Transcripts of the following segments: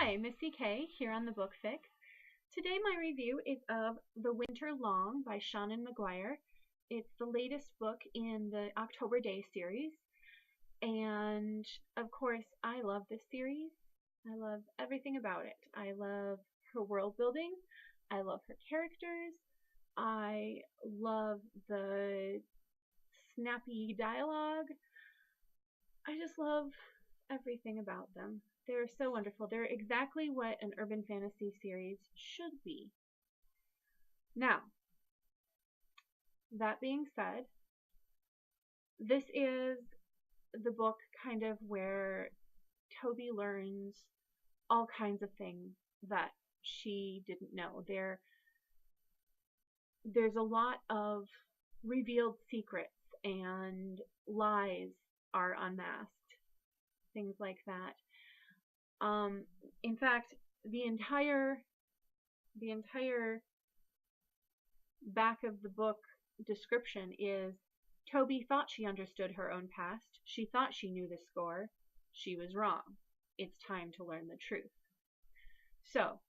Hi, Missy K here on the Book Fix. Today my review is of The Winter Long by Seanan McGuire. It's the latest book in the October Days series, and of course I love this series. I love everything about it. I love her world building. I love her characters. I love the snappy dialogue. I just love everything about them. They're so wonderful. They're exactly what an urban fantasy series should be. Now, that being said, this is the book kind of where Toby learns all kinds of things that she didn't know. There's a lot of revealed secrets and lies are unmasked, things like that. In fact, the entire back of the book description is Toby thought she understood her own past. She thought she knew the score. She was wrong. It's time to learn the truth. So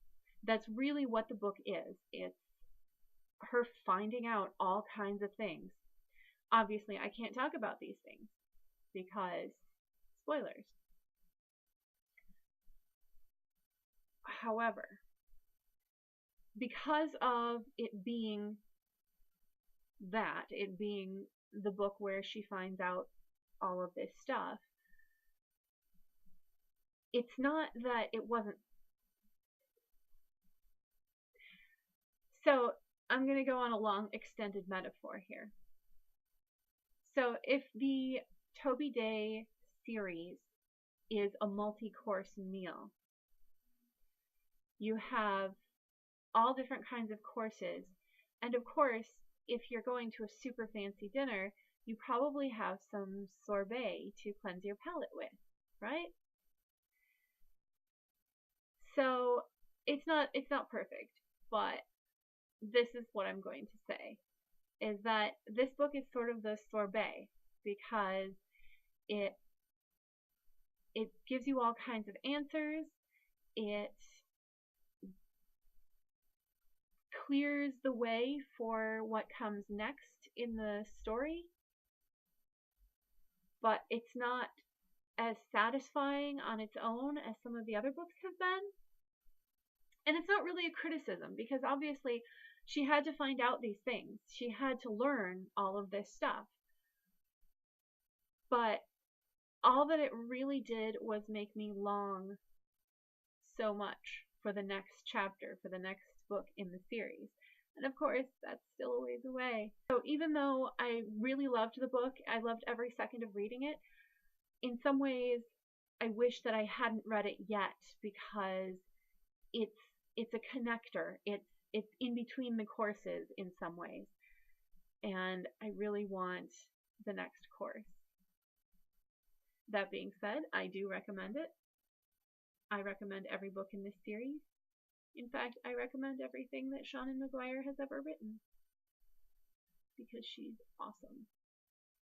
that's really what the book is. It's her finding out all kinds of things. Obviously, I can't talk about these things because spoilers. However, because of it being the book where she finds out all of this stuff, it's not that it wasn't. So I'm going to go on a long extended metaphor here. So if the Toby Day series is a multi-course meal, you have all different kinds of courses, and of course if you're going to a super fancy dinner, you probably have some sorbet to cleanse your palate with, right? So it's not perfect, but this is what I'm going to say, is that this book is sort of the sorbet because it gives you all kinds of answers. It clears the way for what comes next in the story, but it's not as satisfying on its own as some of the other books have been. And it's not really a criticism, because obviously she had to find out these things. She had to learn all of this stuff. But all that it really did was make me long so much for the next chapter, for the next book in the series. And of course, that's still a ways away. So even though I really loved the book, I loved every second of reading it, in some ways I wish that I hadn't read it yet, because it's a connector. It's in between the courses in some ways. And I really want the next course. That being said, I do recommend it. I recommend every book in this series. In fact, I recommend everything that Seanan McGuire has ever written, because she's awesome.